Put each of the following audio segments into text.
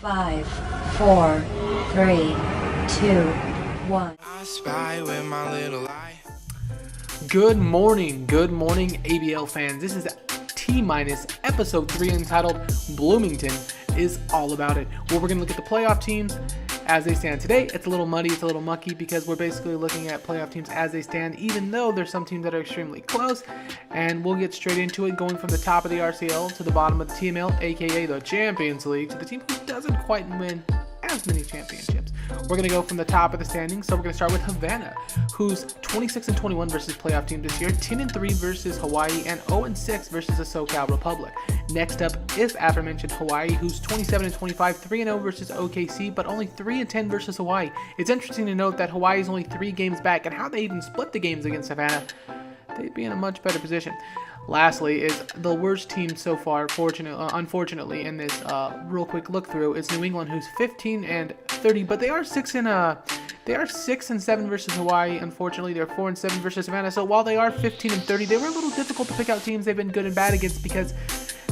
5, 4, 3, 2, 1. I spy with my little eye. Good morning, ABL fans. This is T-minus episode 3 entitled Bloomington is All About It, where we're going to look at the playoff teams as they stand today. It's a little muddy, it's a little mucky because we're basically looking at playoff teams as they stand, even though there's some teams that are extremely close. And we'll get straight into it, going from the top of the RCL to the bottom of the TML, aka the Champions League, to the team who doesn't quite win as many championships. We're going to go from the top of the standings, so we're going to start with Havana, who's 26-21 versus playoff team this year, 10-3 versus Hawaii, and 0-6 versus the SoCal Republic. Next up is aforementioned Hawaii, who's 27-25, 3-0 versus OKC, but only 3-10 versus Hawaii. It's interesting to note that Hawaii is only 3 games back, and how they even split the games against Havana, they'd be in a much better position. Lastly is the worst team so far, unfortunately, in this real quick look through is New England, who's 15-30, but they are 6-7 versus Hawaii. Unfortunately, they're 4-7 versus Savannah. So while they are 15-30, they were a little difficult to pick out teams they've been good and bad against because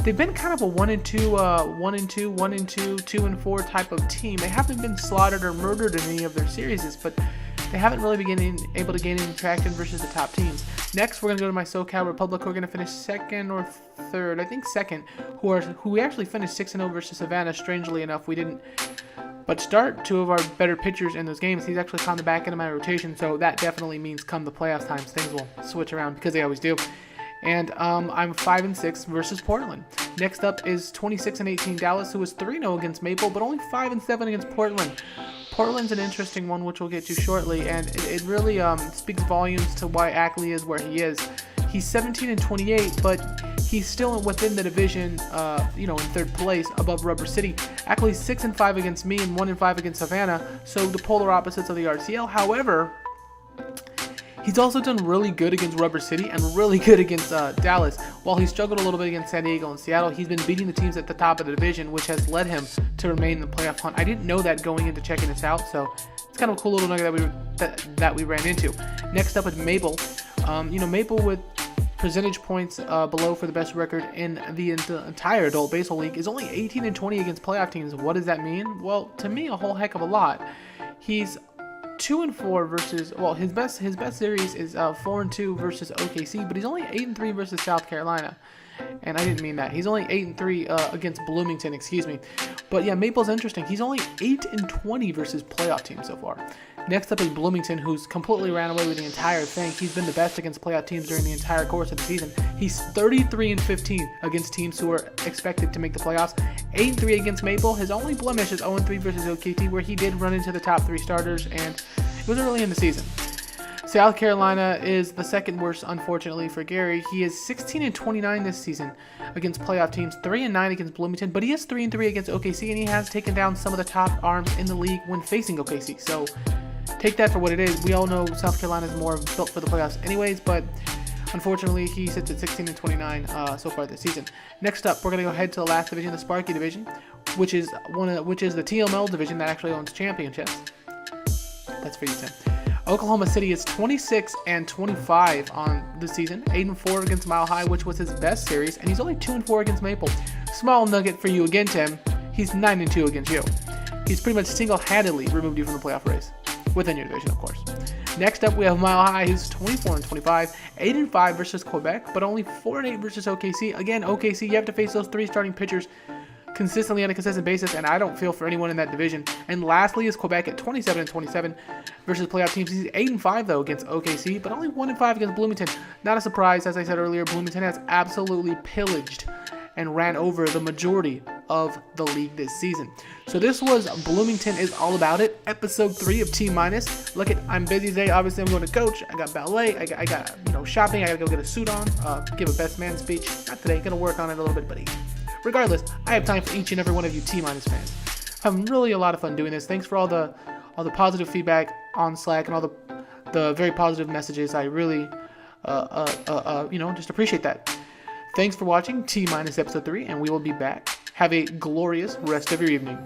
they've been kind of a 1-2, 1-2, 1-2, 2-4 type of team. They haven't been slaughtered or murdered in any of their series, but they haven't really been able to gain any traction versus the top teams. Next, we're going to go to my SoCal Republic, who are going to finish second or third. I think second, who we actually finished 6-0 versus Savannah. Strangely enough, we didn't but start 2 of our better pitchers in those games. He's actually on the back end of my rotation, so that definitely means come the playoff times, things will switch around because they always do. And I'm 5-6 versus Portland. Next up is 26-18 Dallas, who was 3-0 against Maple, but only 5-7 against Portland. Portland's an interesting one, which we'll get to shortly, and it really speaks volumes to why Ackley is where he is. He's 17-28, but he's still within the division, in third place above Rubber City. Ackley's 6-5 against me and 1-5 against Havana, so the polar opposites of the RCL. However, he's also done really good against Rubber City and really good against Dallas. While he struggled a little bit against San Diego and Seattle, he's been beating the teams at the top of the division, which has led him to remain in the playoff hunt. I didn't know that going into checking this out, so it's kind of a cool little nugget that we ran into. Next up is Maple. Maple with percentage points below for the best record in the entire adult baseball league is only 18-20 against playoff teams. What does that mean? Well, to me, a whole heck of a lot. He's 2-4 versus, his best series is 4-2 versus OKC, but he's only 8-3 versus South Carolina. And I didn't mean that. He's only 8-3 against Bloomington, excuse me. But yeah, Maple's interesting. He's only 8-20 versus playoff teams so far. Next up is Bloomington, who's completely ran away with the entire thing. He's been the best against playoff teams during the entire course of the season. He's 33-15 against teams who are expected to make the playoffs. 8-3 against Maple. His only blemish is 0-3 versus OKT, where he did run into the top 3 starters, and it was early in the season. South Carolina is the second worst, unfortunately, for Gary. He is 16-29 this season against playoff teams, 3-9 against Bloomington, but he is 3-3 against OKC, and he has taken down some of the top arms in the league when facing OKC. So take that for what it is. We all know South Carolina is more built for the playoffs anyways, but unfortunately, he sits at 16-29 so far this season. Next up, we're going to go ahead to the last division, the Sparky division, which is the TML division that actually owns championships. That's for you, Tim. Oklahoma City is 26-25 on the season, 8-4 against Mile High, which was his best series, and he's only 2-4 against Maple. Small nugget for you again, Tim. He's 9-2 against you. He's pretty much single-handedly removed you from the playoff race, within your division, of course. Next up, we have Mile High, who's 24-25, 8-5 versus Quebec, but only 4-8 versus OKC. Again, OKC, you have to face those 3 starting pitchers consistently on a consistent basis, and I don't feel for anyone in that division. And lastly is Quebec at 27-27 versus playoff teams. He's 8-5 though against OKC, but only 1-5 against Bloomington. Not a surprise, as I said earlier, Bloomington has absolutely pillaged and ran over the majority of the league this season. So this was Bloomington is All About It, episode 3 of T-minus. Look, I'm busy today. Obviously, I'm going to coach. I got ballet. I got shopping. I got to go get a suit on. Give a best man speech. Not today. Going to work on it a little bit, buddy. Regardless, I have time for each and every one of you T-minus fans. I'm really a lot of fun doing this. Thanks for all the positive feedback on Slack and all the very positive messages. I really just appreciate that. Thanks for watching T-minus episode 3, and we will be back. Have a glorious rest of your evening.